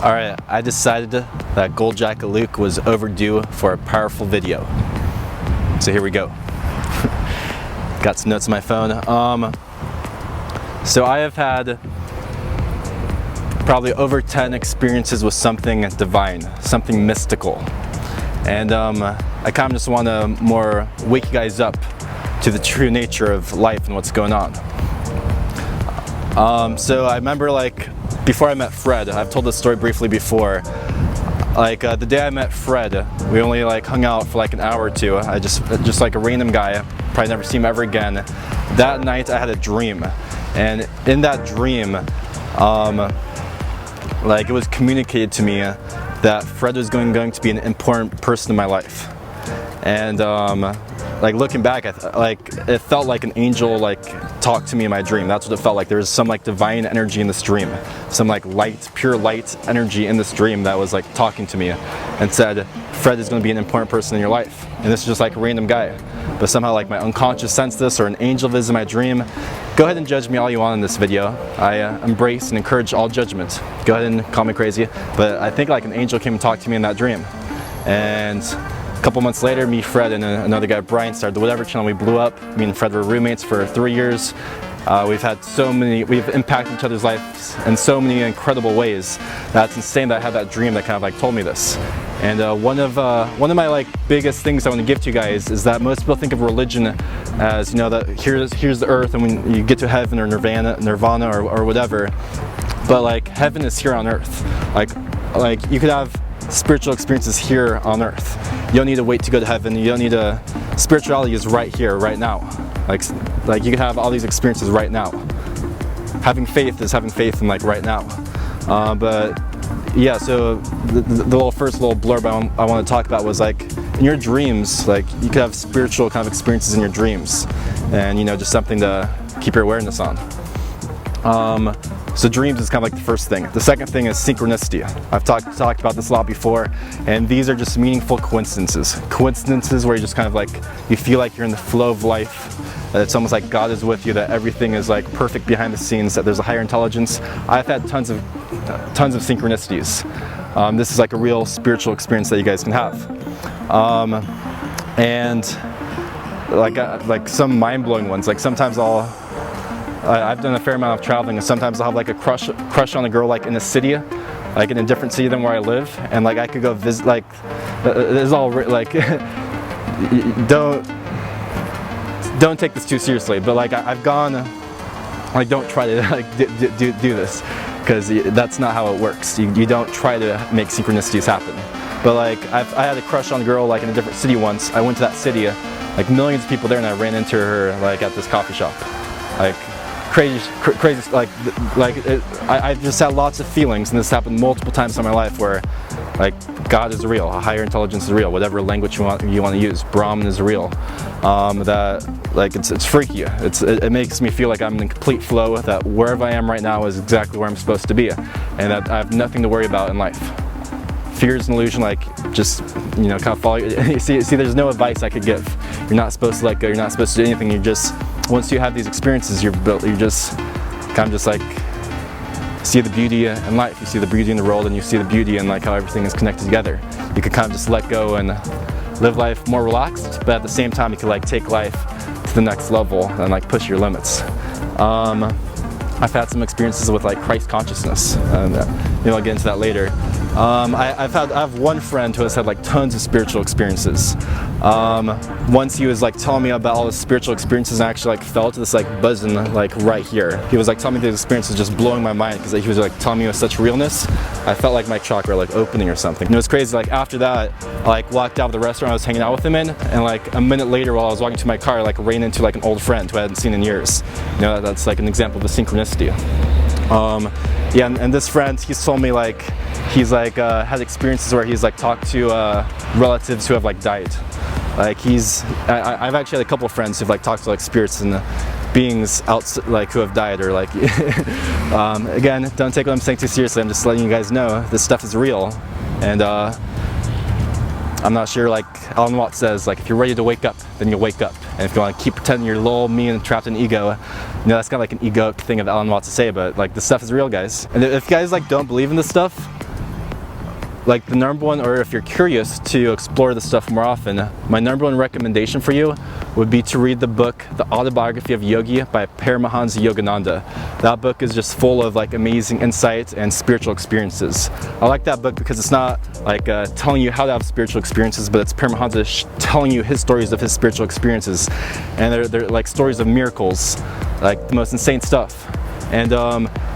Alright, I decided that GoldJacketLuke was overdue for a powerful video. So here we go. Got some notes on my phone. So I have had probably over 10 experiences with something divine, something mystical. And I kind of just want to more wake you guys up to the true nature of life and what's going on. So I remember, like, before I met Fred, I've told this story briefly before, like the day I met Fred, we only like hung out for like an hour or two. I just like a random guy, probably never see him ever again. That night I had a dream, and in that dream, like it was communicated to me that Fred was going to be an important person in my life. And like looking back, it felt like an angel like talked to me in my dream. That's what it felt like. There was some like divine energy in this dream, some like light, pure light energy in this dream that was like talking to me and said, Fred is going to be an important person in your life. And this is just like a random guy, but somehow like my unconscious sensed this, or an angel visited my dream. Go ahead and judge me all you want in this video. I embrace and encourage all judgment. Go ahead and call me crazy, but I think like an angel came and talked to me in that dream. And a couple months later, me, Fred, and another guy, Brian, started the Whatever channel. We blew up. Me and Fred were roommates for 3 years. We've impacted each other's lives in so many incredible ways. That's insane that I had that dream that kind of like told me this. And one of my like biggest things I want to give to you guys is that most people think of religion as, you know, that here's the earth, and when you get to heaven or nirvana or whatever. But like heaven is here on earth. Like you could have spiritual experiences here on earth. You don't need to wait to go to heaven. You don't need to. Spirituality is right here, right now. Like you can have all these experiences right now. Having faith is having faith in like right now. But yeah, so the first little blurb I want to talk about was like in your dreams, like you could have spiritual kind of experiences in your dreams, and you know, just something to keep your awareness on. So dreams is kind of like the first thing. The second thing is synchronicity. I've talked about this a lot before, and these are just meaningful coincidences. Coincidences where you just kind of like, you feel like you're in the flow of life, that it's almost like God is with you, that everything is like perfect behind the scenes, that there's a higher intelligence. I've had tons of synchronicities. This is like a real spiritual experience that you guys can have. And like some mind-blowing ones. Like sometimes I've done a fair amount of traveling, and sometimes I'll have like a crush on a girl like in a city, like in a different city than where I live, and like I could go visit, like this is all like don't take this too seriously, but like I've gone, like don't try to like do this, because that's not how it works. You don't try to make synchronicities happen. But like I had a crush on a girl like in a different city once. I went to that city, like millions of people there, and I ran into her like at this coffee shop, like crazy, I just had lots of feelings, and this happened multiple times in my life where like God is real, a higher intelligence is real, whatever language you want to use, Brahman is real. That like it's freaky. It makes me feel like I'm in complete flow, that wherever I am right now is exactly where I'm supposed to be, and that I have nothing to worry about in life. Fear is an illusion, like just, you know, kind of follow. See, there's no advice I could give. You're not supposed to let go. You're not supposed to do anything. You just, once you have these experiences, you just kind of just like see the beauty in life. You see the beauty in the world, and you see the beauty in like how everything is connected together. You can kind of just let go and live life more relaxed, but at the same time you can like take life to the next level and like push your limits. I've had some experiences with like Christ consciousness, and maybe I'll get into that later. I have one friend who has had like tons of spiritual experiences. Once he was like telling me about all the spiritual experiences, and I actually like felt this like buzzing like right here. He was like telling me these experiences, just blowing my mind, because he was like telling me with such realness. I felt like my chakra like opening or something. And it was crazy. Like after that, I like walked out of the restaurant I was hanging out with him in, and like a minute later, while I was walking to my car, I like ran into like an old friend who I hadn't seen in years. You know, that's like an example of a synchronicity. Yeah, and this friend, he's told me like he's like had experiences where he's like talked to relatives who have like died. Like I've actually had a couple of friends who've like talked to like spirits and beings out like who have died, or like again, don't take what I'm saying too seriously. I'm just letting you guys know this stuff is real, and I'm not sure, like Alan Watts says, like if you're ready to wake up, then you'll wake up. And if you want to keep pretending you're little, mean, and trapped in ego, you know, that's kind of like an egoic thing of Alan Watts to say, but like this stuff is real, guys. And if you guys like don't believe in this stuff, like the number one, or if you're curious to explore this stuff more often, my number one recommendation for you would be to read the book, The Autobiography of Yogi by Paramahansa Yogananda. That book is just full of like amazing insight and spiritual experiences. I like that book because it's not like telling you how to have spiritual experiences, but it's Paramahansa telling you his stories of his spiritual experiences. And they're like stories of miracles, like the most insane stuff. And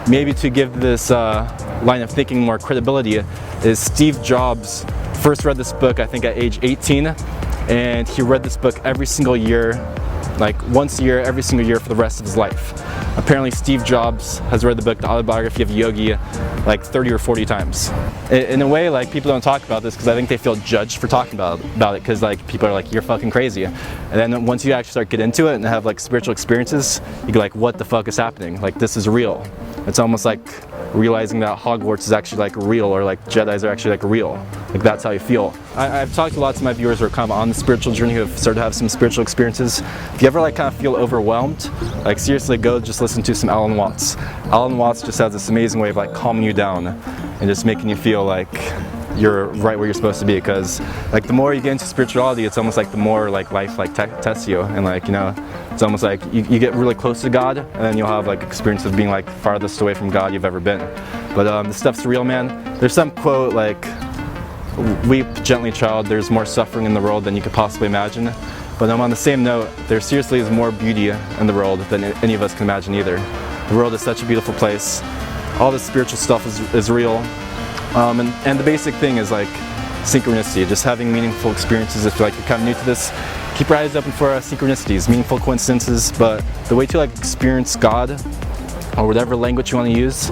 maybe to give this line of thinking more credibility, is Steve Jobs first read this book I think at age 18, and he read this book every single year, like once a year, every single year for the rest of his life. Apparently Steve Jobs has read the book The Autobiography of Yogi like 30 or 40 times. In a way, like, people don't talk about this because I think they feel judged for talking about it, because like people are like, you're fucking crazy. And then once you actually start get into it and have like spiritual experiences, you go like, what the fuck is happening? Like, this is real. It's almost like realizing that Hogwarts is actually like real, or like Jedis are actually like real. Like, that's how you feel. I've talked to lots of my viewers who are kind of on the spiritual journey, who have started to have some spiritual experiences. If you ever like kind of feel overwhelmed, like seriously go just listen to some Alan Watts. Alan Watts just has this amazing way of like calming you down and just making you feel like you're right where you're supposed to be, because like the more you get into spirituality, it's almost like the more like life like tests you, and like, you know, it's almost like you get really close to God, and then you'll have like experience of being like farthest away from God you've ever been. But this stuff's real, man. There's some quote like, weep gently, child, there's more suffering in the world than you could possibly imagine. But on the same note, there seriously is more beauty in the world than any of us can imagine either. The world is such a beautiful place. All this spiritual stuff is real. And the basic thing is like synchronicity, just having meaningful experiences. If you're kind of new to this, keep your eyes open for synchronicities, meaningful coincidences. But the way to like experience God, or whatever language you want to use,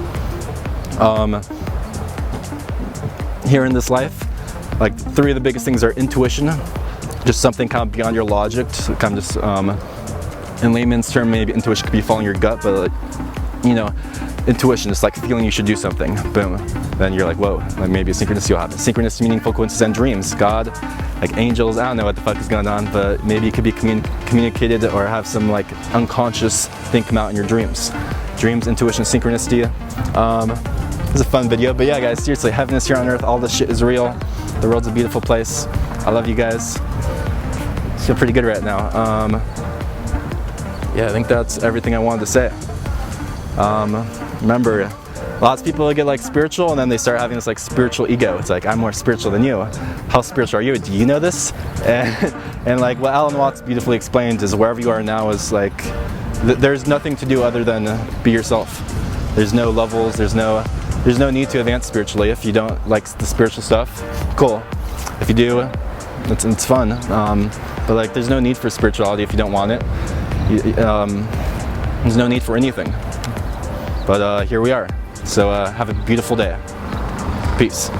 here in this life, like three of the biggest things are intuition, just something kind of beyond your logic, so kind of just, in layman's term, maybe intuition could be following your gut, but you know, intuition is like feeling you should do something. Boom. Then you're like, whoa, like maybe a synchronicity will happen. Synchronicity, meaningful coincidence, and dreams. God, like angels, I don't know what the fuck is going on, but maybe it could be communicated, or have some like unconscious thing come out in your dreams. Dreams, intuition, synchronicity. This is a fun video, but yeah guys, seriously, heaven is here on earth. All this shit is real. The world's a beautiful place. I love you guys. I feel pretty good right now. Yeah, I think that's everything I wanted to say. Remember, lots of people get like spiritual, and then they start having this like spiritual ego. It's like, I'm more spiritual than you. How spiritual are you? Do you know this? And like what Alan Watts beautifully explained is, wherever you are now is like, there's nothing to do other than be yourself. There's no levels, there's no need to advance spiritually. If you don't like the spiritual stuff, cool. If you do, it's fun. But like, there's no need for spirituality if you don't want it. There's no need for anything. But here we are. So have a beautiful day. Peace.